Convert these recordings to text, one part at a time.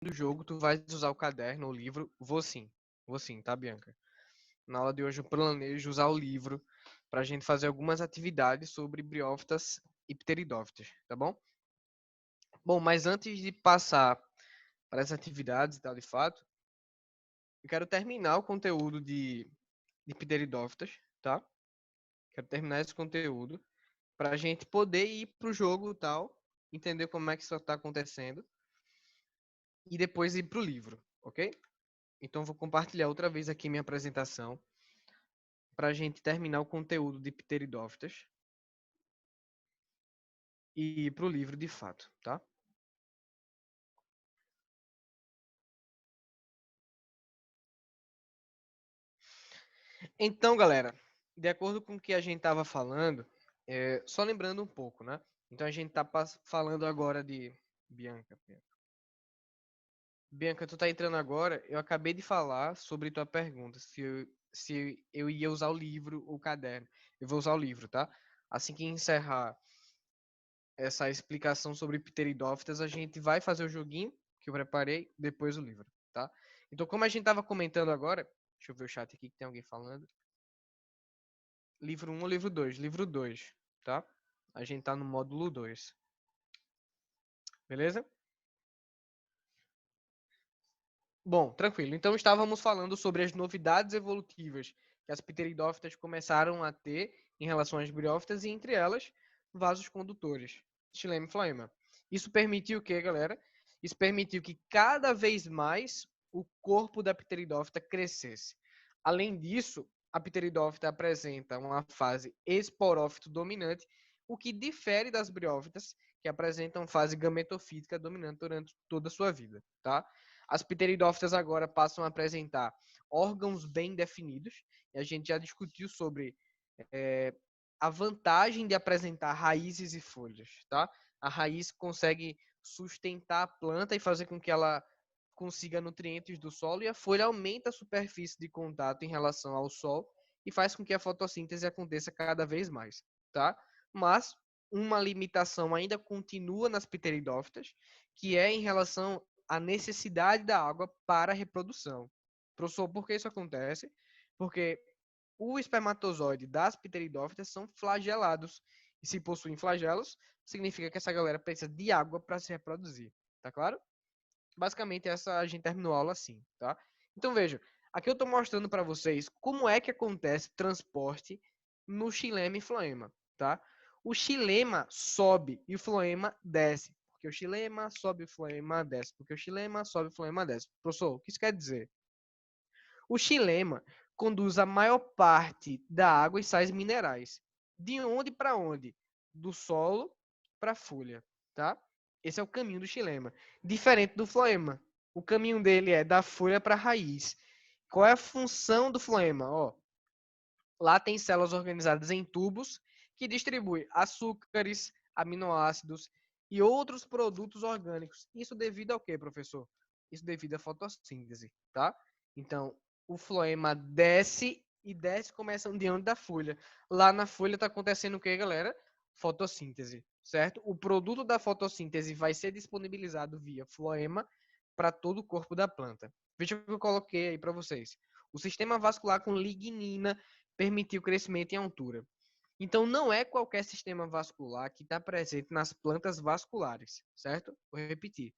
do jogo, tu vai usar o caderno ou o livro? Vou sim. Vou sim, tá, Bianca? Na aula de hoje eu planejo usar o livro para a gente fazer algumas atividades sobre briófitas e pteridófitas, tá bom? Bom, mas antes de passar para as atividades e tal, de fato, eu quero terminar o conteúdo de pteridófitas, tá? Quero terminar esse conteúdo para a gente poder ir pro jogo e tal, entender como é que isso está acontecendo e depois ir pro livro, ok? Então vou compartilhar outra vez aqui minha apresentação para a gente terminar o conteúdo de pteridófitas e ir pro livro de fato, tá? Então, galera, de acordo com o que a gente estava falando, só lembrando um pouco, né? Então a gente está falando agora de Bianca. Bianca, tu tá entrando agora. Eu acabei de falar sobre tua pergunta, se eu ia usar o livro ou o caderno. Eu vou usar o livro, tá? Assim que encerrar essa explicação sobre pteridófitas, a gente vai fazer o joguinho que eu preparei, depois o livro, tá? Então, como a gente tava comentando agora, deixa eu ver o chat aqui que tem alguém falando. Livro um ou livro 2? Livro 2, tá? A gente tá no módulo 2, beleza? Bom, tranquilo. Então estávamos falando sobre as novidades evolutivas que as pteridófitas começaram a ter em relação às briófitas e entre elas vasos condutores, xilema e floema. Isso permitiu o que, galera? Isso permitiu que cada vez mais o corpo da pteridófita crescesse. Além disso, a pteridófita apresenta uma fase esporófito dominante, o que difere das briófitas, que apresentam fase gametofítica dominante durante toda a sua vida, tá? As pteridófitas agora passam a apresentar órgãos bem definidos, e a gente já discutiu sobre é, a vantagem de apresentar raízes e folhas, tá? A raiz consegue sustentar a planta e fazer com que ela consiga nutrientes do solo, e a folha aumenta a superfície de contato em relação ao sol e faz com que a fotossíntese aconteça cada vez mais, tá? Mas uma limitação ainda continua nas pteridófitas, que é em relação à necessidade da água para a reprodução. Professor, por que isso acontece? Porque o espermatozoide das pteridófitas são flagelados. E se possuem flagelos, significa que essa galera precisa de água para se reproduzir. Tá claro? Basicamente, essa a gente terminou a aula assim, tá? Então, veja, aqui eu estou mostrando para vocês como é que acontece transporte no xilema e floema, tá? O xilema sobe e o floema desce. Porque o xilema sobe, o floema desce. Porque o xilema sobe, o floema desce. Professor, o que isso quer dizer? O xilema conduz a maior parte da água e sais minerais. De onde para onde? Do solo para a folha, tá? Esse é o caminho do xilema. Diferente do floema. O caminho dele é da folha para a raiz. Qual é a função do floema? Ó, lá tem células organizadas em tubos que distribuem açúcares, aminoácidos e outros produtos orgânicos. Isso devido ao quê, professor? Isso devido à fotossíntese, tá? Então, o floema desce e desce começando de onde da folha. Lá na folha está acontecendo o quê, galera? Fotossíntese, certo? O produto da fotossíntese vai ser disponibilizado via floema para todo o corpo da planta. Veja o que eu coloquei aí para vocês. O sistema vascular com lignina permitiu crescimento em altura. Então, não é qualquer sistema vascular que está presente nas plantas vasculares, certo? Vou repetir.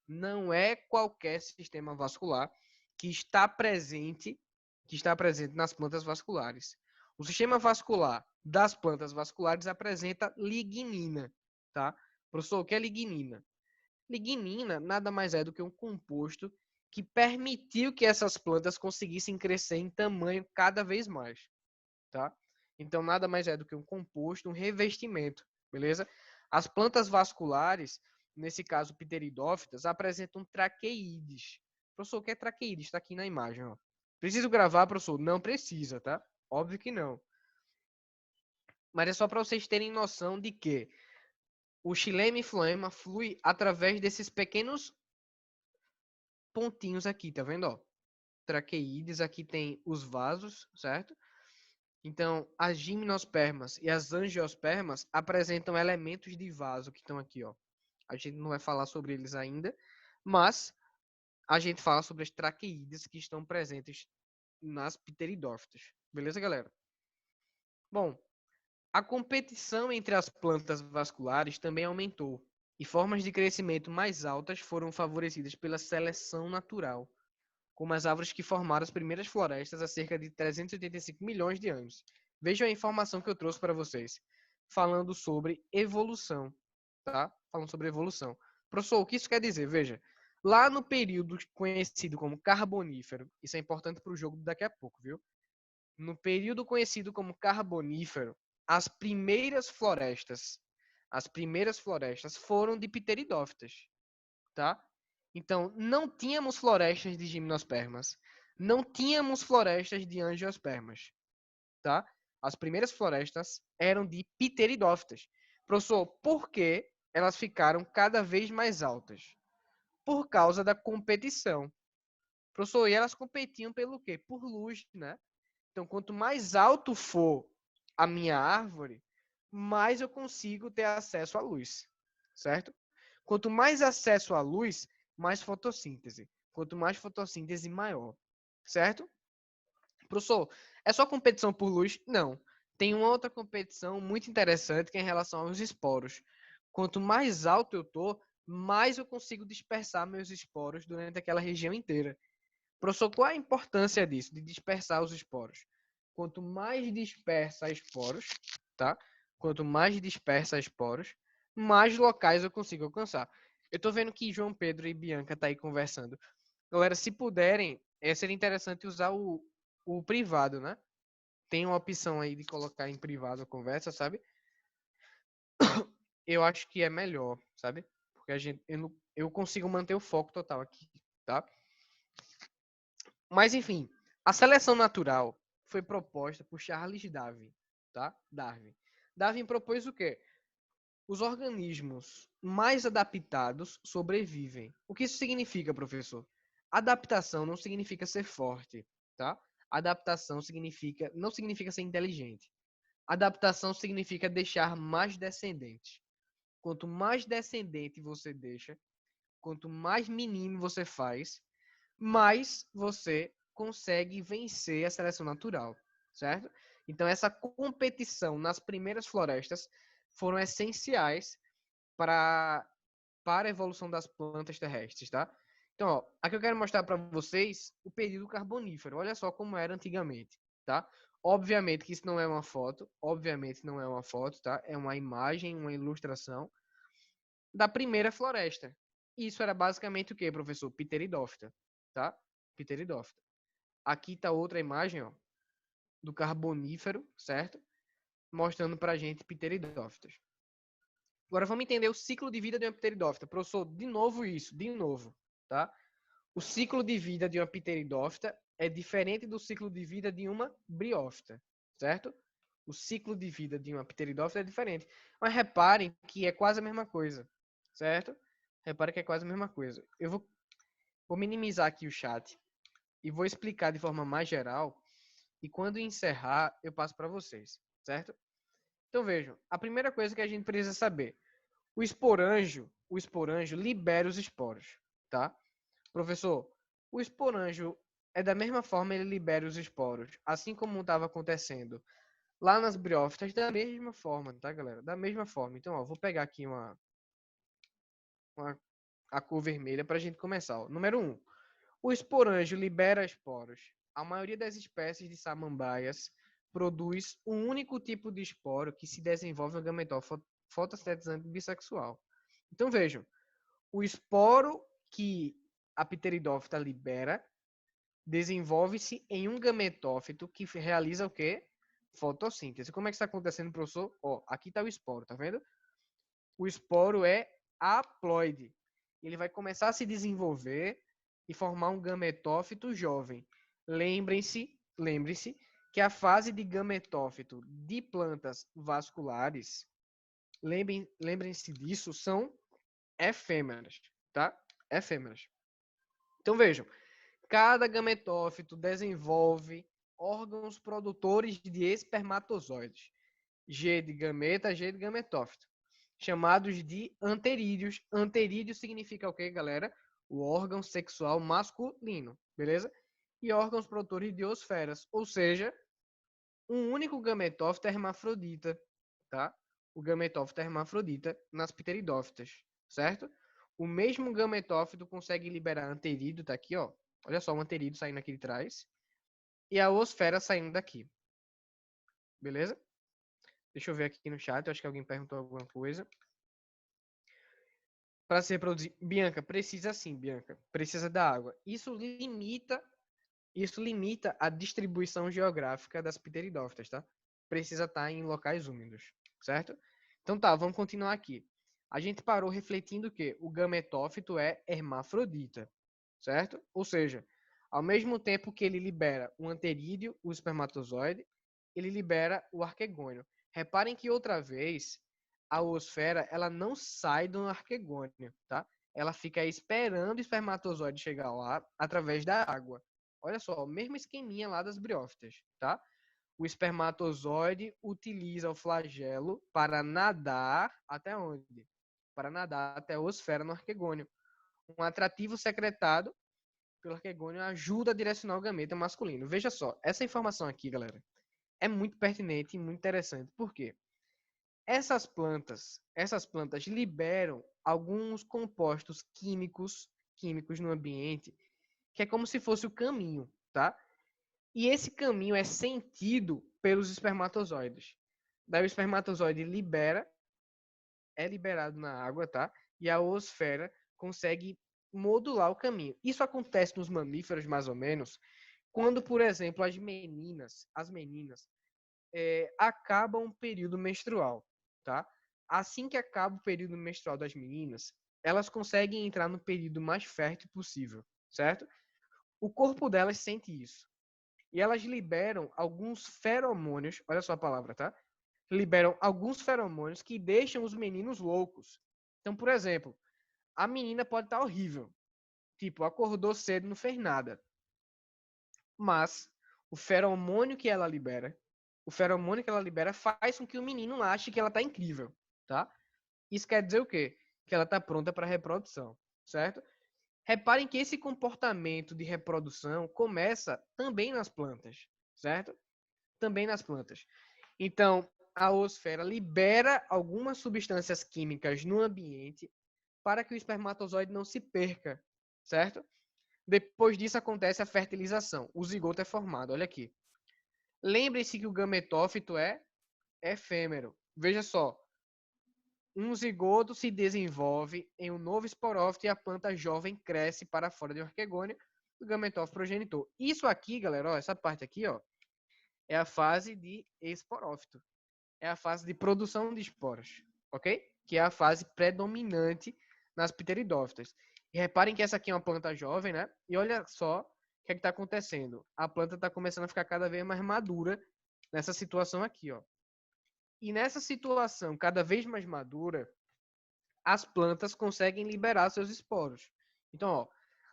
Não é qualquer sistema vascular que está presente nas plantas vasculares. O sistema vascular das plantas vasculares apresenta lignina, tá? Professor, o que é lignina? Lignina nada mais é do que um composto que permitiu que essas plantas conseguissem crescer em tamanho cada vez mais, tá? Então, nada mais é do que um composto, um revestimento, beleza? As plantas vasculares, nesse caso pteridófitas, apresentam traqueídes. Professor, o que é traqueídes? Está aqui na imagem, ó. Preciso gravar, professor? Não precisa, tá? Óbvio que não. Mas é só para vocês terem noção de que o xilema e floema flui através desses pequenos pontinhos aqui, tá vendo, ó? Traqueídes, aqui tem os vasos, certo? Então, as gimnospermas e as angiospermas apresentam elementos de vaso que estão aqui, ó. A gente não vai falar sobre eles ainda, mas a gente fala sobre as traqueídeas que estão presentes nas pteridófitas. Beleza, galera? Bom, a competição entre as plantas vasculares também aumentou, e formas de crescimento mais altas foram favorecidas pela seleção natural, como as árvores que formaram as primeiras florestas há cerca de 385 milhões de anos. Vejam a informação que eu trouxe para vocês, falando sobre evolução, tá? Falando sobre evolução. Professor, o que isso quer dizer? Veja, lá no período conhecido como Carbonífero, isso é importante para o jogo daqui a pouco, viu? No período conhecido como Carbonífero, as primeiras florestas foram de pteridófitas, tá? Então, não tínhamos florestas de gimnospermas, não tínhamos florestas de angiospermas, tá? As primeiras florestas eram de pteridófitas. Professor, por que elas ficaram cada vez mais altas? Por causa da competição. Professor, e elas competiam pelo quê? Por luz, né? Então, quanto mais alto for a minha árvore, mais eu consigo ter acesso à luz, certo? Quanto mais acesso à luz, mais fotossíntese. Quanto mais fotossíntese, maior, certo? Professor, é só competição por luz? Não. Tem uma outra competição muito interessante que é em relação aos esporos. Quanto mais alto eu tô, mais eu consigo dispersar meus esporos durante aquela região inteira. Professor, qual a importância disso, de dispersar os esporos? Quanto mais dispersa esporos, tá? Quanto mais dispersa esporos, mais locais eu consigo alcançar. Eu tô vendo que João Pedro e Bianca tá aí conversando. Galera, se puderem, seria interessante usar o privado, né? Tem uma opção aí de colocar em privado a conversa, sabe? Eu acho que é melhor, sabe? Porque eu consigo manter o foco total aqui, tá? Mas enfim, a seleção natural foi proposta por Charles Darwin, tá? Darwin propôs o quê? Os organismos mais adaptados sobrevivem. O que isso significa, professor? Adaptação não significa ser forte, tá? Adaptação não significa ser inteligente. Adaptação significa deixar mais descendentes. Quanto mais descendente você deixa, quanto mais menino você faz, mais você consegue vencer a seleção natural, certo? Então, essa competição nas primeiras florestas foram essenciais para, para a evolução das plantas terrestres, tá? Então, ó, aqui eu quero mostrar para vocês o período carbonífero. Olha só como era antigamente, tá? Obviamente que isso não é uma foto, obviamente não é uma foto, tá? É uma imagem, uma ilustração da primeira floresta. Isso era basicamente o que, professor? Pteridófita, tá? Pteridófita. Aqui está outra imagem, ó, do carbonífero, certo? Mostrando para a gente pteridófitas. Agora vamos entender o ciclo de vida de uma pteridófita. Professor, de novo, tá? O ciclo de vida de uma pteridófita é diferente do ciclo de vida de uma briófita, certo? O ciclo de vida de uma pteridófita é diferente. Mas reparem que é quase a mesma coisa, certo? Reparem que é quase a mesma coisa. Eu vou minimizar aqui o chat e vou explicar de forma mais geral. E quando encerrar, eu passo para vocês, certo? Então vejam, a primeira coisa que a gente precisa saber, o esporanjo libera os esporos, tá? Professor, o esporanjo é da mesma forma ele libera os esporos, assim como estava acontecendo lá nas briófitas, da mesma forma, tá, galera? Da mesma forma. Então, ó, vou pegar aqui a cor vermelha para a gente começar. Ó. Número 1. O esporanjo libera esporos. A maioria das espécies de samambaias produz um único tipo de esporo que se desenvolve no gametó fotossintetizante bissexual. Então vejam, o esporo que a pteridófita libera desenvolve-se em um gametófito que realiza o quê? Fotossíntese. Como é que está acontecendo, professor? Ó, aqui está o esporo, tá vendo? O esporo é haploide. Ele vai começar a se desenvolver e formar um gametófito jovem. Lembre-se que a fase de gametófito de plantas vasculares, lembrem-se disso, são efêmeras, tá? Efêmeras. Então vejam, cada gametófito desenvolve órgãos produtores de espermatozoides. G de gameta, G de gametófito. Chamados de anterídeos. Anterídeo significa o quê, galera? o órgão sexual masculino, beleza? E órgãos produtores de osferas, ou seja, um único gametófito é hermafrodita, tá? O gametófito é hermafrodita nas pteridófitas, certo? O mesmo gametófito consegue liberar anterídeo, tá aqui, ó. Olha só o anterídeo saindo aqui de trás. E a osfera saindo daqui. Beleza? Deixa eu ver aqui no chat, eu acho que alguém perguntou alguma coisa. Para se reproduzir, Bianca, precisa sim, Bianca. Precisa da água. Isso limita a distribuição geográfica das pteridófitas, tá? Precisa estar em locais úmidos, certo? Então tá, vamos continuar aqui. A gente parou refletindo que o gametófito é hermafrodita, certo? Ou seja, ao mesmo tempo que ele libera o anterídeo, o espermatozoide, ele libera o arquegônio. Reparem que outra vez a oosfera ela não sai do arquegônio, tá? Ela fica esperando o espermatozoide chegar lá através da água. Olha só, o mesmo esqueminha lá das briófitas, tá? O espermatozoide utiliza o flagelo para nadar até onde? Para nadar até a oosfera no arquegônio. Um atrativo secretado pelo arquegônio ajuda a direcionar o gameta masculino. Veja só, essa informação aqui, galera, é muito pertinente e muito interessante. Por quê? Essas plantas liberam alguns compostos químicos no ambiente, que é como se fosse o caminho, tá? E esse caminho é sentido pelos espermatozoides. Daí o espermatozoide é liberado na água, tá? E a oosfera consegue modular o caminho. Isso acontece nos mamíferos, mais ou menos, quando, por exemplo, as meninas acabam o período menstrual, tá? Assim que acaba o período menstrual das meninas, elas conseguem entrar no período mais fértil possível, certo? O corpo delas sente isso. E elas liberam alguns feromônios, olha só a palavra, tá? Liberam alguns feromônios que deixam os meninos loucos. Então, por exemplo, a menina pode estar horrível. Tipo, acordou cedo, não fez nada. Mas o feromônio que ela libera, faz com que o menino ache que ela tá incrível, tá? Isso quer dizer o quê? Que ela tá pronta para reprodução, certo? Reparem que esse comportamento de reprodução começa também nas plantas, certo? Também nas plantas. Então, a oosfera libera algumas substâncias químicas no ambiente para que o espermatozoide não se perca, certo? Depois disso acontece a fertilização. O zigoto é formado, olha aqui. Lembre-se que o gametófito é efêmero. Veja só, um zigoto se desenvolve em um novo esporófito e a planta jovem cresce para fora do arquegônio do gametófito progenitor. Isso aqui, galera, ó, essa parte aqui, ó, é a fase de esporófito. É a fase de produção de esporos, ok? Que é a fase predominante nas pteridófitas. E reparem que essa aqui é uma planta jovem, né? E olha só o que está acontecendo. A planta está começando a ficar cada vez mais madura nessa situação aqui, ó. E nessa situação cada vez mais madura, as plantas conseguem liberar seus esporos. Então, ó,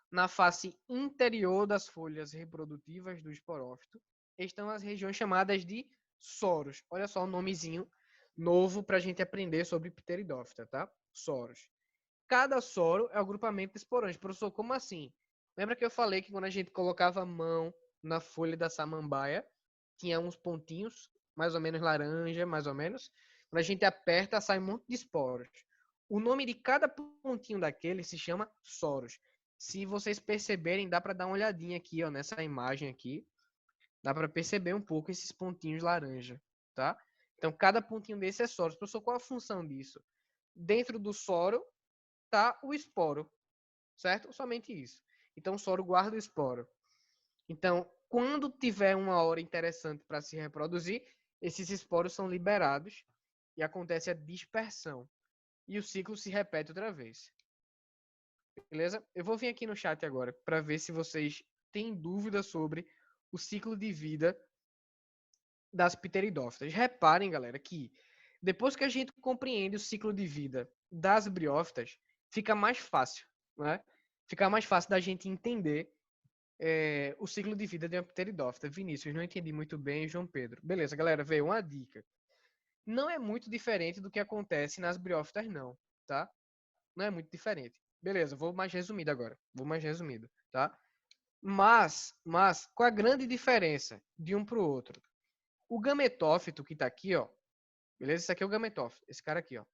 na face interior das folhas reprodutivas do esporófito estão as regiões chamadas de soros. Olha só o nomezinho novo para a gente aprender sobre pteridófita, tá? Soros. Cada soro é o agrupamento de esporões. Professor, como assim? Lembra que eu falei que quando a gente colocava a mão na folha da samambaia, tinha uns pontinhos, mais ou menos laranja, mais ou menos. Quando a gente aperta, sai um monte de esporos. O nome de cada pontinho daquele se chama soros. Se vocês perceberem, dá para dar uma olhadinha aqui, ó, nessa imagem aqui. Dá para perceber um pouco esses pontinhos laranja, tá? Então, cada pontinho desse é soros. Professor, qual a função disso? Dentro do soro tá o esporo, certo? Somente isso. Então, o soro guarda o esporo. Então, quando tiver uma hora interessante para se reproduzir, esses esporos são liberados e acontece a dispersão. E o ciclo se repete outra vez. Beleza? Eu vou vir aqui no chat agora para ver se vocês têm dúvida sobre o ciclo de vida das pteridófitas. Reparem, galera, que depois que a gente compreende o ciclo de vida das briófitas, fica mais fácil, né? Fica mais fácil da gente entender o ciclo de vida de uma pteridófita. Vinícius, não entendi muito bem, João Pedro. Beleza, galera, veio uma dica. Não é muito diferente do que acontece nas briófitas, não, tá? Não é muito diferente. Beleza, vou mais resumido agora. Vou mais resumido, tá? Mas, qual a grande diferença de um para o outro? O gametófito que tá aqui, ó. Beleza? Esse aqui é o gametófito. Esse cara aqui, ó.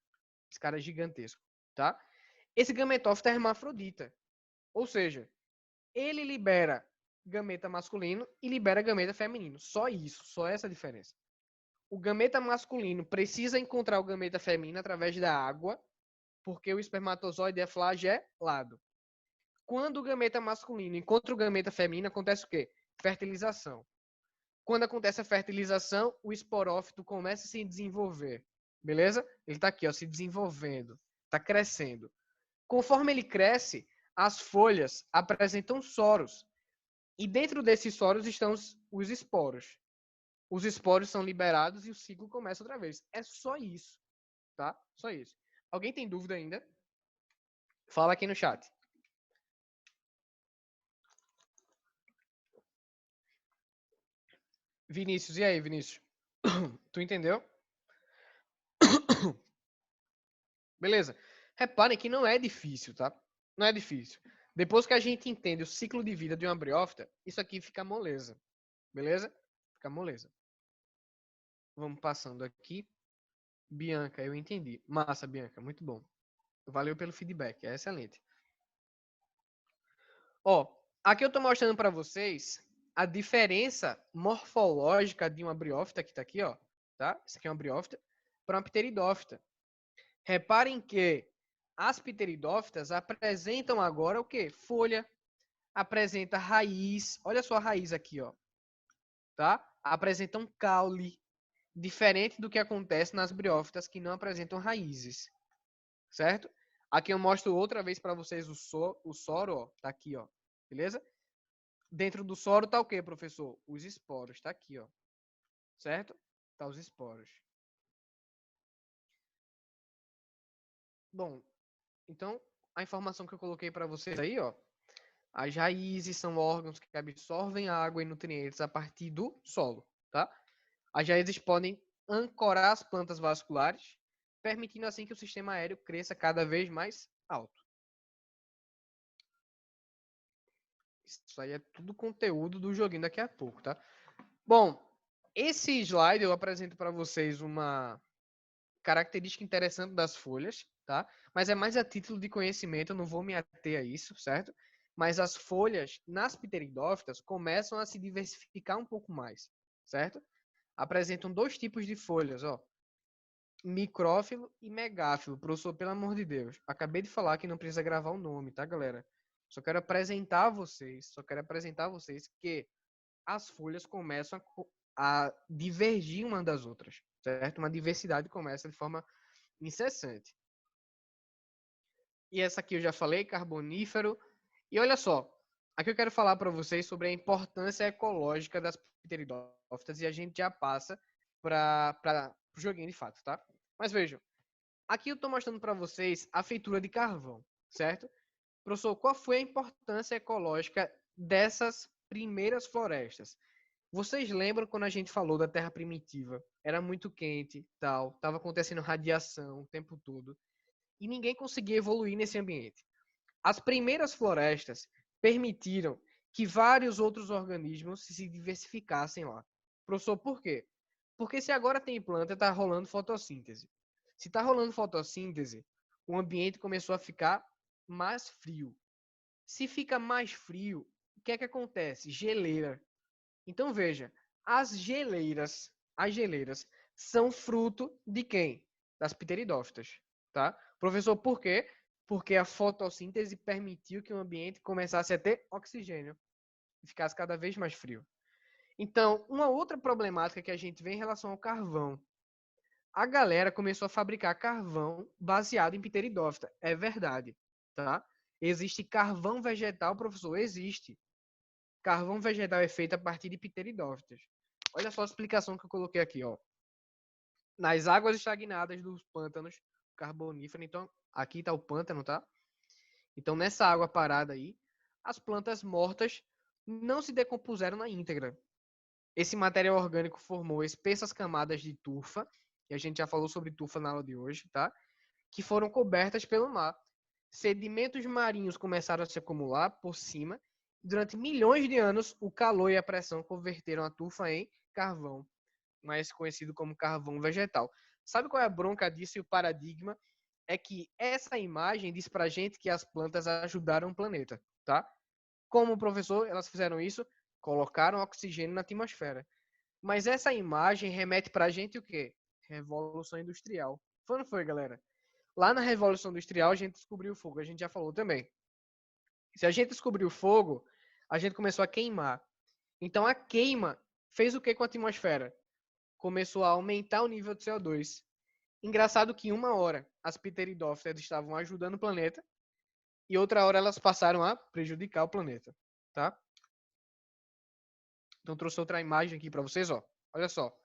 Esse cara é gigantesco, tá? Esse gametófito é hermafrodita. Ou seja, ele libera gameta masculino e libera gameta feminino. Só isso, só essa diferença. O gameta masculino precisa encontrar o gameta feminino através da água, porque o espermatozoide é flagelado. Quando o gameta masculino encontra o gameta feminino, acontece o quê? Fertilização. Quando acontece a fertilização, o esporófito começa a se desenvolver. Beleza? Ele está aqui, ó, se desenvolvendo, está crescendo. Conforme ele cresce, as folhas apresentam soros. E dentro desses soros estão os esporos. Os esporos são liberados e o ciclo começa outra vez. É só isso, tá? Só isso. Alguém tem dúvida ainda? Fala aqui no chat. Vinícius, e aí, Vinícius? Tu entendeu? Beleza. Reparem que não é difícil, tá? Não é difícil. Depois que a gente entende o ciclo de vida de uma briófita, isso aqui fica moleza. Beleza? Fica moleza. Vamos passando aqui. Bianca, eu entendi. Massa, Bianca, muito bom. Valeu pelo feedback, é excelente. Ó, aqui eu tô mostrando para vocês a diferença morfológica de uma briófita, que tá aqui, ó, tá? Isso aqui é uma briófita, para uma pteridófita. Reparem que as pteridófitas apresentam agora o quê? Folha, apresenta raiz, olha só a raiz aqui, ó, tá? Apresenta um caule, diferente do que acontece nas briófitas que não apresentam raízes, certo? Aqui eu mostro outra vez para vocês o soro, ó, tá aqui, ó, beleza? Dentro do soro tá o quê, professor? Os esporos, tá aqui, ó, certo? Tá os esporos. Bom, então a informação que eu coloquei para vocês aí, ó, as raízes são órgãos que absorvem água e nutrientes a partir do solo, tá? As raízes podem ancorar as plantas vasculares, permitindo assim que o sistema aéreo cresça cada vez mais alto. Isso aí é tudo conteúdo do joguinho daqui a pouco, tá? Bom, esse slide eu apresento para vocês uma característica interessante das folhas, tá? Mas é mais a título de conhecimento, eu não vou me ater a isso, certo? Mas as folhas nas pteridófitas começam a se diversificar um pouco mais, certo? Apresentam dois tipos de folhas, ó. Micrófilo e megáfilo. Professor, pelo amor de Deus. Acabei de falar que não precisa gravar o nome, tá, galera? Só quero apresentar a vocês que as folhas começam a divergir uma das outras, certo? Uma diversidade começa de forma incessante. E essa aqui eu já falei, carbonífero. E olha só, aqui eu quero falar para vocês sobre a importância ecológica das pteridófitas e a gente já passa para o joguinho de fato, tá? Mas vejam, aqui eu estou mostrando para vocês a feitura de carvão, certo? Professor, qual foi a importância ecológica dessas primeiras florestas? Vocês lembram quando a gente falou da Terra primitiva? Era muito quente, tal, estava acontecendo radiação o tempo todo e ninguém conseguia evoluir nesse ambiente. As primeiras florestas permitiram que vários outros organismos se diversificassem lá. Professor, por quê? Porque se agora tem planta, está rolando fotossíntese. Se está rolando fotossíntese, o ambiente começou a ficar mais frio. Se fica mais frio, o que é que acontece? Geleira. Então veja, as geleiras são fruto de quem? Das pteridófitas, tá? Professor, por quê? Porque a fotossíntese permitiu que o ambiente começasse a ter oxigênio e ficasse cada vez mais frio. Então, uma outra problemática que a gente vê em relação ao carvão. A galera começou a fabricar carvão baseado em pteridófita. É verdade, tá? Existe carvão vegetal, professor? Existe. Carvão vegetal é feito a partir de pteridófitas. Olha só a explicação que eu coloquei aqui, ó. Nas águas estagnadas dos pântanos carboníferos, então aqui está o pântano, tá? Então nessa água parada aí, as plantas mortas não se decompuseram na íntegra. Esse material orgânico formou espessas camadas de turfa, e a gente já falou sobre turfa na aula de hoje, tá? Que foram cobertas pelo mar. Sedimentos marinhos começaram a se acumular por cima. Durante milhões de anos, o calor e a pressão converteram a tufa em carvão, mais conhecido como carvão vegetal. Sabe qual é a bronca disso e o paradigma? É que essa imagem diz pra gente que as plantas ajudaram o planeta, tá? Como professor, elas fizeram isso, colocaram oxigênio na atmosfera. Mas essa imagem remete pra gente o quê? Revolução Industrial. Foi ou não foi, galera? Lá na Revolução Industrial, a gente descobriu o fogo, a gente já falou também. Se a gente descobriu o fogo, a gente começou a queimar. Então a queima fez o que com a atmosfera? Começou a aumentar o nível de CO2. Engraçado que uma hora as pteridófitas estavam ajudando o planeta e outra hora elas passaram a prejudicar o planeta, tá? Então trouxe outra imagem aqui para vocês, ó. Olha só.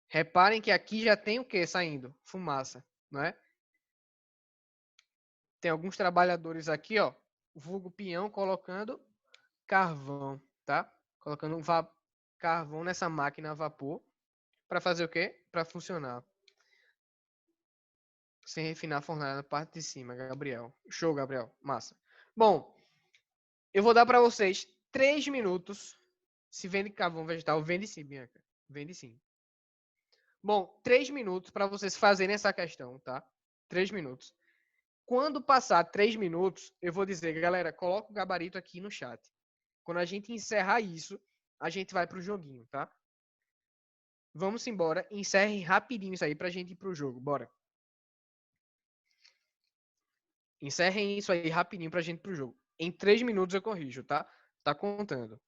Reparem que aqui já tem o que saindo? Fumaça, não é? Tem alguns trabalhadores aqui, ó, vulgo peão, colocando carvão, tá? Colocando carvão nessa máquina a vapor para fazer o quê? Para funcionar. Sem refinar a fornalha na parte de cima, Gabriel. Show, Gabriel. Massa. Bom, eu vou dar para vocês 3 minutos. Se vende carvão vegetal, vende sim, Bianca. Vende sim. Bom, 3 minutos para vocês fazerem essa questão, tá? 3 minutos. Quando passar 3 minutos, eu vou dizer, galera, coloca o gabarito aqui no chat. Quando a gente encerrar isso, a gente vai pro joguinho, tá? Vamos embora. Encerrem rapidinho isso aí pra gente ir pro jogo. Bora. Encerrem isso aí rapidinho pra gente ir pro jogo. Em 3 minutos eu corrijo, tá? Tá contando.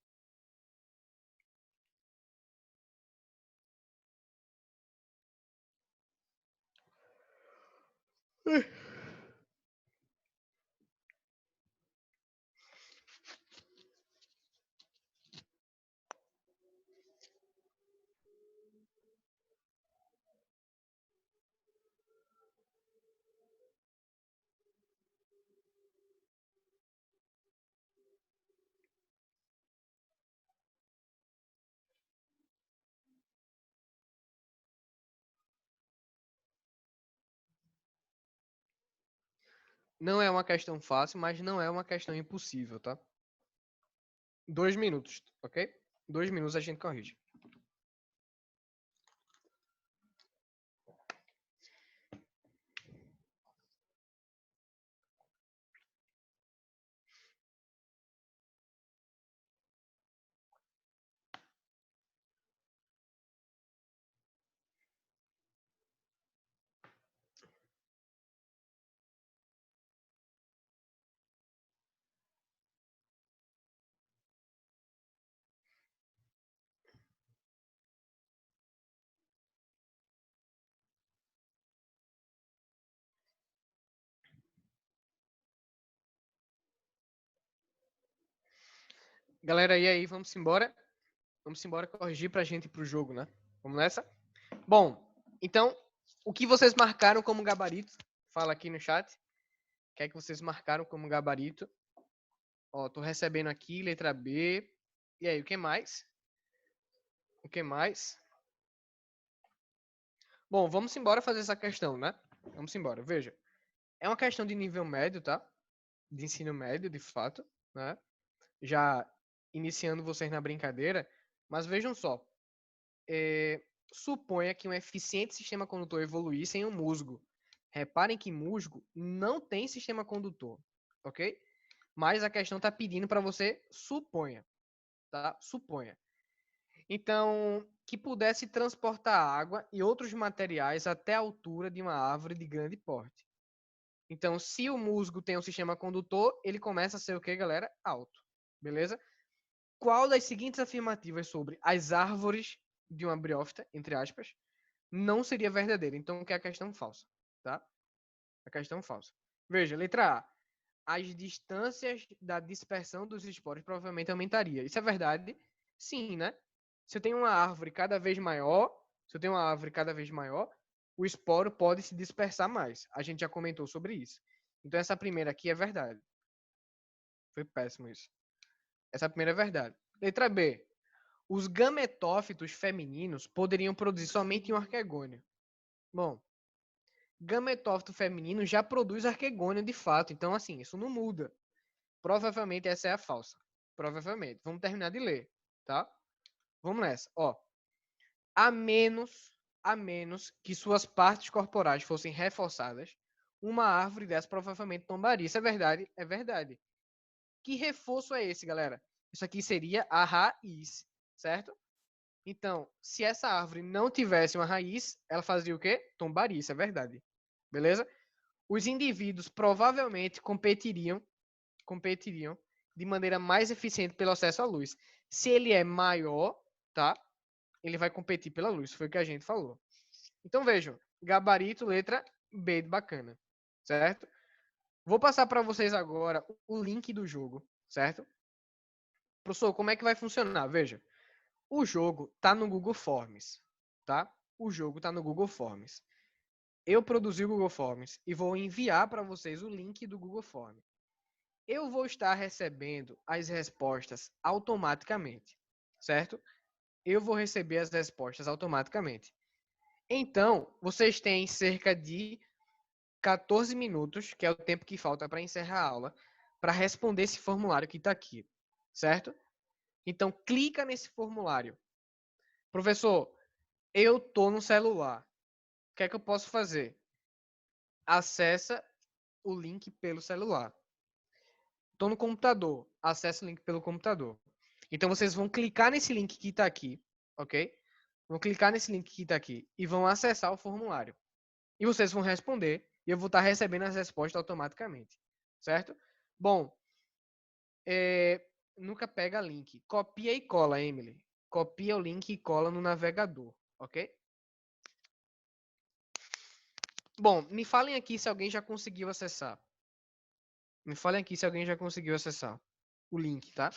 Não é uma questão fácil, mas não é uma questão impossível, tá? 2 minutos, ok? 2 minutos a gente corrige. Galera, e aí, vamos embora? Vamos embora corrigir pra gente ir pro jogo, né? Vamos nessa? Bom, então, o que vocês marcaram como gabarito? Fala aqui no chat. O que é que vocês marcaram como gabarito? Ó, tô recebendo aqui, letra B. E aí, o que mais? O que mais? Bom, vamos embora fazer essa questão, né? Vamos embora. Veja, é uma questão de nível médio, tá? De ensino médio, de fato, né? Já iniciando vocês na brincadeira, mas vejam só. Suponha que um eficiente sistema condutor evoluísse em um musgo. Reparem que musgo não tem sistema condutor, ok? Mas a questão está pedindo para você suponha, tá? Suponha. Então, que pudesse transportar água e outros materiais até a altura de uma árvore de grande porte. Então, se o musgo tem um sistema condutor, ele começa a ser o que, galera? Alto. Beleza? Qual das seguintes afirmativas sobre as árvores de uma briófita, entre aspas, não seria verdadeira? Então, que é a questão falsa, tá? A questão falsa. Veja, letra A. As distâncias da dispersão dos esporos provavelmente aumentaria. Isso é verdade? Sim, né? Se eu tenho uma árvore cada vez maior, o esporo pode se dispersar mais. A gente já comentou sobre isso. Então essa primeira aqui é verdade. Foi péssimo isso. Essa primeira é verdade. Letra B. Os gametófitos femininos poderiam produzir somente um arquegônio. Bom, gametófito feminino já produz arquegônio de fato. Então, assim, isso não muda. Provavelmente essa é a falsa. Provavelmente. Vamos terminar de ler, tá? Vamos nessa. Ó, a menos que suas partes corporais fossem reforçadas, uma árvore dessa provavelmente tombaria. Isso é verdade? É verdade. Que reforço é esse, galera? Isso aqui seria a raiz, certo? Então, se essa árvore não tivesse uma raiz, ela fazia o quê? Tombaria, isso é verdade. Beleza? Os indivíduos provavelmente competiriam de maneira mais eficiente pelo acesso à luz. Se ele é maior, tá? Ele vai competir pela luz, foi o que a gente falou. Então vejam, gabarito, letra B de bacana, certo? Vou passar para vocês agora o link do jogo, certo? Professor, como é que vai funcionar? Veja, o jogo tá no Google Forms, tá? O jogo tá no Google Forms. Eu produzi o Google Forms e vou enviar para vocês o link do Google Forms. Eu vou estar recebendo as respostas automaticamente, certo? Eu vou receber as respostas automaticamente. Então, vocês têm cerca de 14 minutos, que é o tempo que falta para encerrar a aula, para responder esse formulário que está aqui, certo? Então, clica nesse formulário. Professor, eu tô no celular. O que é que eu posso fazer? Acessa o link pelo celular. Tô no computador. Acessa o link pelo computador. Então, vocês vão clicar nesse link que está aqui, ok? Vão clicar nesse link que está aqui e vão acessar o formulário. E vocês vão responder e eu vou estar recebendo as respostas automaticamente, certo? Bom, nunca pega link. Copia e cola, Emily. Copia o link e cola no navegador, ok? Bom, me falem aqui se alguém já conseguiu acessar. Me falem aqui se alguém já conseguiu acessar o link, tá?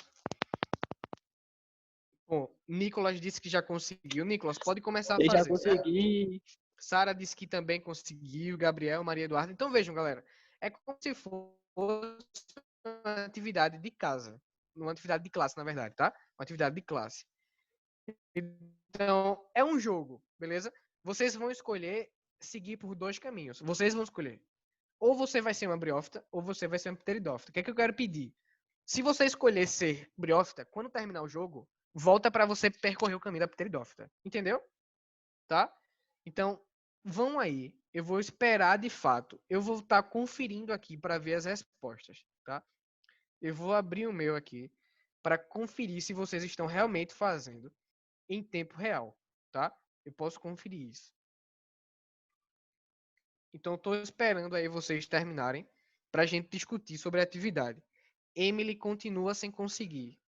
Bom, Nicolas disse que já conseguiu. Nicolas, pode começar a Eu já fazer, certo? consegui. Sara disse que também conseguiu. Gabriel, Maria Eduarda. Então vejam, galera. É como se fosse uma atividade de casa. Uma atividade de classe, na verdade, tá? Uma atividade de classe. Então, é um jogo, beleza? Vocês vão escolher seguir por dois caminhos. Vocês vão escolher. Ou você vai ser uma briófita, ou você vai ser uma pteridófita. O que é que eu quero pedir? Se você escolher ser briófita, quando terminar o jogo, volta para você percorrer o caminho da pteridófita. Entendeu? Tá? Então, vão aí. Eu vou esperar de fato. Eu vou estar conferindo aqui para ver as respostas, tá? Eu vou abrir o meu aqui para conferir se vocês estão realmente fazendo em tempo real, tá? Eu posso conferir isso. Então, estou esperando aí vocês terminarem para a gente discutir sobre a atividade. Emily continua sem conseguir.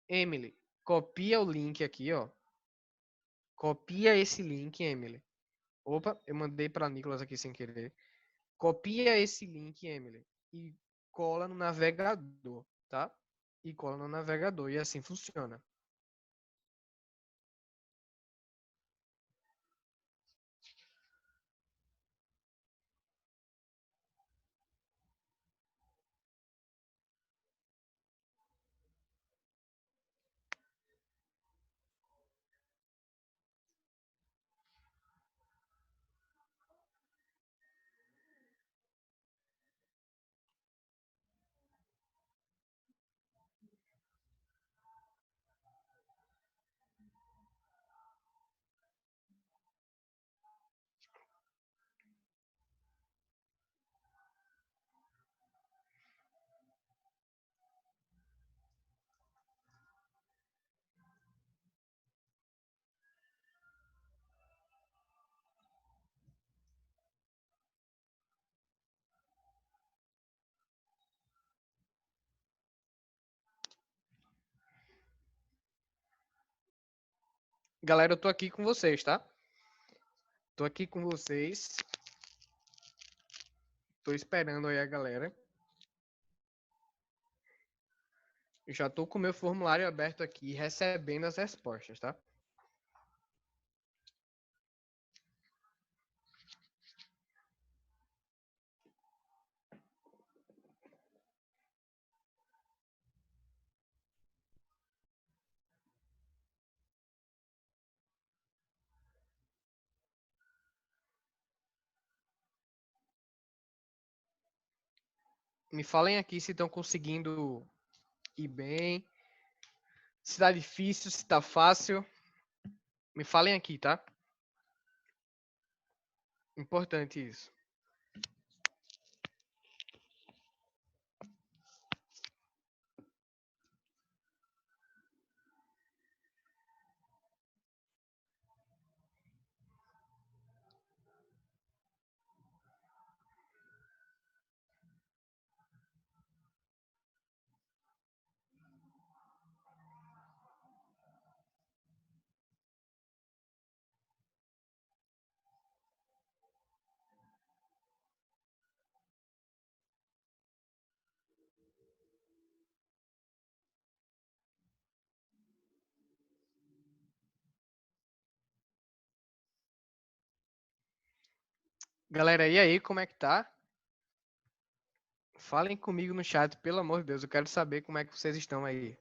Emily, copia o link aqui, ó. Copia esse link, Emily. Opa, eu mandei para Nicolas aqui sem querer. Copia esse link, Emily, e cola no navegador, tá? E cola no navegador, e assim funciona. Galera, eu tô aqui com vocês, tá? Tô aqui com vocês. Tô esperando aí a galera. Eu já tô com o meu formulário aberto aqui, recebendo as respostas, tá? Me falem aqui se estão conseguindo ir bem. Se tá difícil, se tá fácil. Me falem aqui, tá? Importante isso. Galera, e aí, como é que tá? Falem comigo no chat, pelo amor de Deus. Eu quero saber como é que vocês estão aí.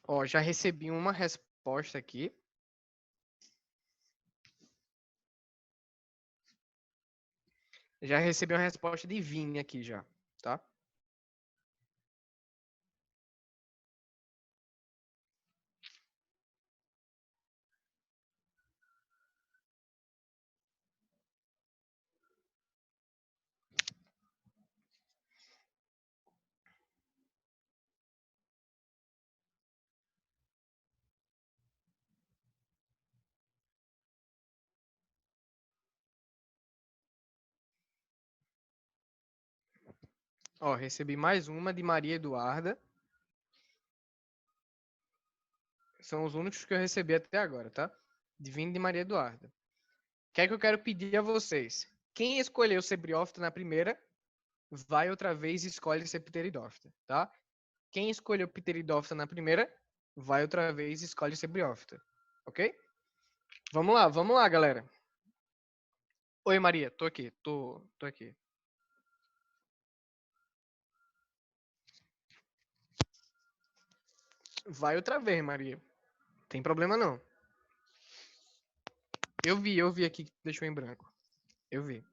Ó, já recebi uma resposta aqui. Já recebi uma resposta de Vini aqui já, tá? Ó, recebi mais uma de Maria Eduarda. São os únicos que eu recebi até agora, tá? De Vini de Maria Eduarda. O que é que eu quero pedir a vocês? Quem escolheu ser briófita na primeira, vai outra vez e escolhe ser pteridófita, tá? Quem escolheu pteridófita na primeira, vai outra vez e escolhe ser briófita, ok? Vamos lá, galera. Oi, Maria, tô aqui, tô aqui. Vai outra vez, Maria. Tem problema não. Eu vi aqui que deixou em branco. Eu vi.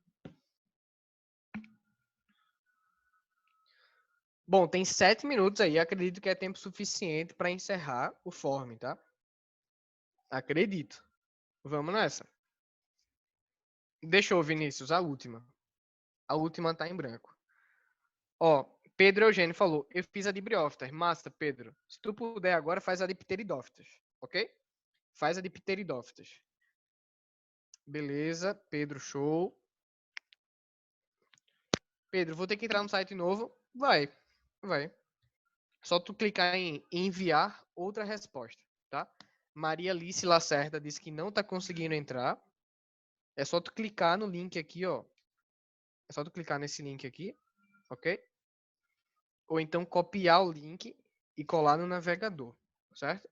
Bom, tem 7 minutos aí. Acredito que é tempo suficiente para encerrar o form, tá? Acredito. Vamos nessa. Deixou, Vinícius, a última. A última tá em branco. Ó, Pedro Eugênio falou, eu fiz a de briófitas. Massa, Pedro. Se tu puder agora, faz a de pteridófitas, ok? Faz a de pteridófitas. Beleza, Pedro, show. Pedro, vou ter que entrar no site novo? Vai, vai. Só tu clicar em enviar outra resposta, tá? Maria Alice Lacerda disse que não tá conseguindo entrar. É só tu clicar no link aqui, ó. É só tu clicar nesse link aqui, ok? Ou então copiar o link e colar no navegador, certo?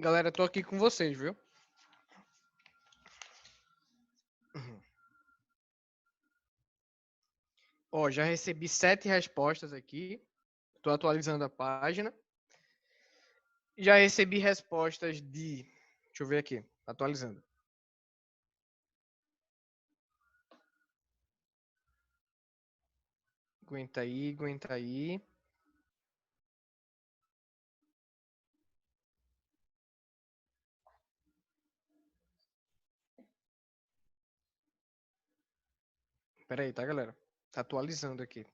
Galera, tô aqui com vocês, viu? Ó, já recebi 7 respostas aqui. Tô atualizando a página. Já recebi respostas de. Deixa eu ver aqui. Atualizando. Aguenta aí, aguenta aí. Pera aí, tá, galera? Tá atualizando aqui.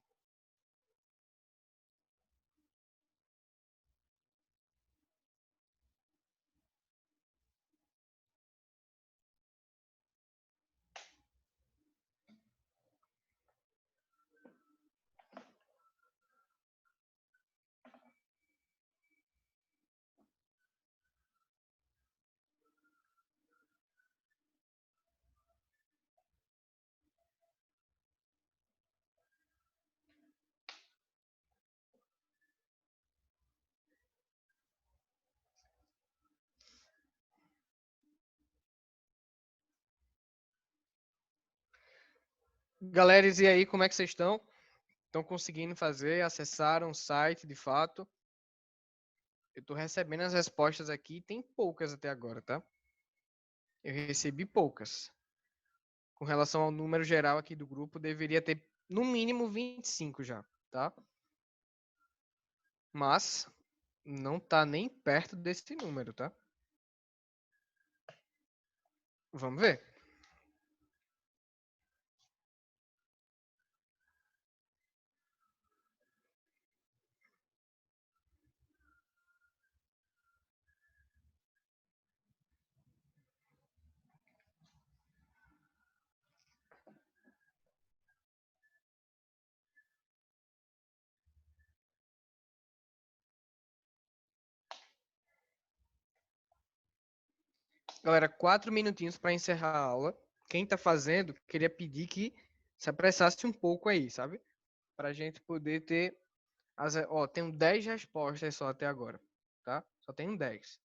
Galera, e aí, como é que vocês estão? Estão conseguindo fazer? Acessaram o site de fato? Eu estou recebendo as respostas aqui, tem poucas até agora, tá? Eu recebi poucas. Com relação ao número geral aqui do grupo, deveria ter no mínimo 25 já, tá? Mas não tá nem perto desse número, tá? Vamos ver. Galera, 4 minutinhos para encerrar a aula. Quem tá fazendo, queria pedir que se apressasse um pouco aí, sabe? Pra gente poder ter tenho 10 respostas só até agora, tá? Só tenho 10.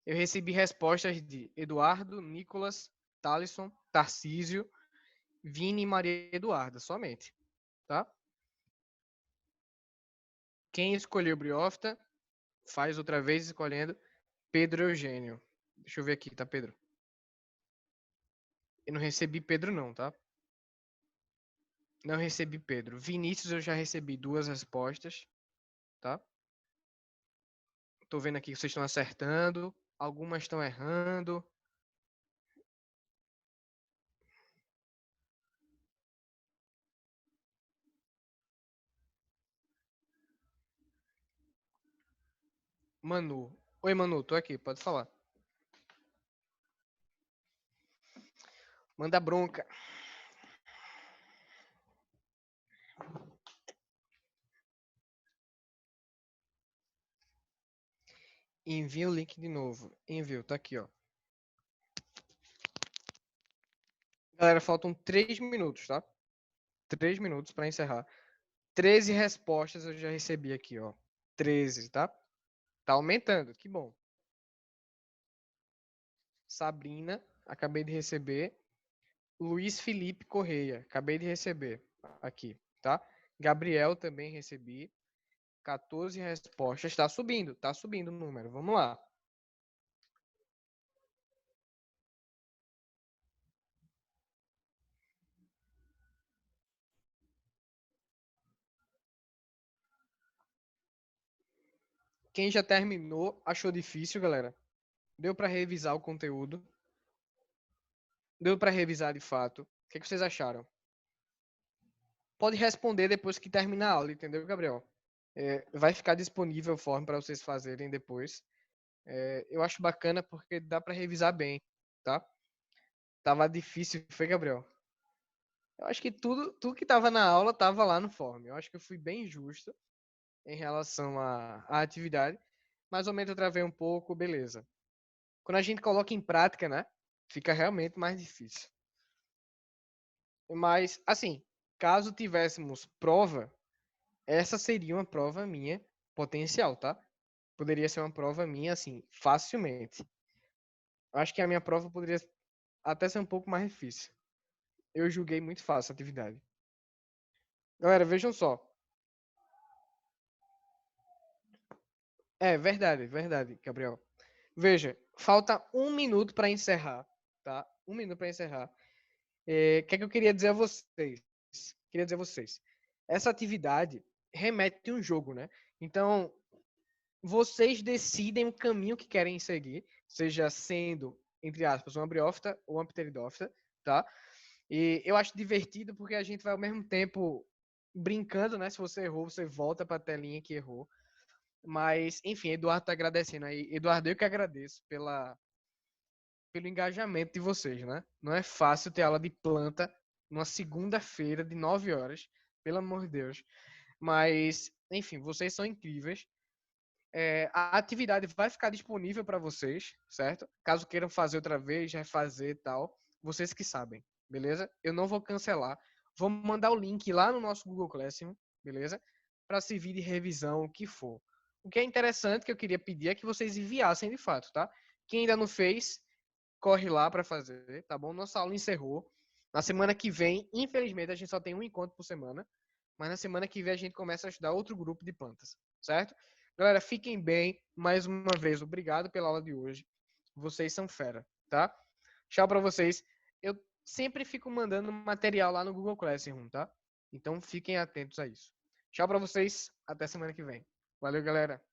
Eu recebi respostas de Eduardo, Nicolas, Thalisson, Tarcísio, Vini e Maria Eduarda, somente, tá? Quem escolheu Briofta, faz outra vez escolhendo Pedro Eugênio. Deixa eu ver aqui, tá, Pedro? Eu não recebi Pedro não, tá? Não recebi Pedro. Vinícius eu já recebi 2 respostas, tá? Tô vendo aqui que vocês estão acertando, algumas estão errando. Manu. Oi, Manu, tô aqui, pode falar. Manda bronca. Envia o link de novo. Envio, tá aqui, ó. Galera, faltam 3 minutos, tá? 3 minutos para encerrar. 13 respostas eu já recebi aqui, ó. 13, tá? Tá aumentando, que bom. Sabrina, acabei de receber. Luiz Felipe Correia, acabei de receber aqui, tá? Gabriel também recebi. 14 respostas. Tá subindo o número. Vamos lá. Quem já terminou, achou difícil, galera? Deu para revisar o conteúdo? Deu para revisar de fato? O que, que vocês acharam? Pode responder depois que terminar a aula, entendeu, Gabriel? Vai ficar disponível o form para vocês fazerem depois. Eu acho bacana porque dá para revisar bem, tá? Tava difícil, foi, Gabriel? Eu acho que tudo que tava na aula tava lá no form. Eu acho que eu fui bem justo em relação à atividade. Mais ou menos eu travei um pouco, beleza. Quando a gente coloca em prática, né? Fica realmente mais difícil. Mas, assim, caso tivéssemos prova, essa seria uma prova minha potencial, tá? Poderia ser uma prova minha, assim, facilmente. Acho que a minha prova poderia até ser um pouco mais difícil. Eu julguei muito fácil a atividade. Galera, vejam só. É verdade, verdade, Gabriel. Veja, falta 1 minuto para encerrar, tá? 1 minuto para encerrar. O que é que eu queria dizer a vocês? Queria dizer a vocês. Essa atividade remete a um jogo, né? Então, vocês decidem o caminho que querem seguir, seja sendo, entre aspas, uma briófita ou uma pteridófita, tá? E eu acho divertido porque a gente vai ao mesmo tempo brincando, né? Se você errou, você volta para a telinha que errou. Mas, enfim, Eduardo tá agradecendo aí. Eduardo, eu que agradeço pelo engajamento de vocês, né? Não é fácil ter aula de planta numa segunda-feira de 9 horas, pelo amor de Deus. Mas, enfim, vocês são incríveis. A atividade vai ficar disponível para vocês, certo? Caso queiram fazer outra vez, refazer e tal, vocês que sabem, beleza? Eu não vou cancelar. Vou mandar o link lá no nosso Google Classroom, beleza? Para servir de revisão, o que for. O que é interessante que eu queria pedir é que vocês enviassem de fato, tá? Quem ainda não fez, corre lá para fazer, tá bom? Nossa aula encerrou. Na semana que vem, infelizmente, a gente só tem um encontro por semana, mas na semana que vem a gente começa a estudar outro grupo de plantas, certo? Galera, fiquem bem. Mais uma vez, obrigado pela aula de hoje. Vocês são fera, tá? Tchau pra vocês. Eu sempre fico mandando material lá no Google Classroom, tá? Então fiquem atentos a isso. Tchau pra vocês. Até semana que vem. Valeu, galera.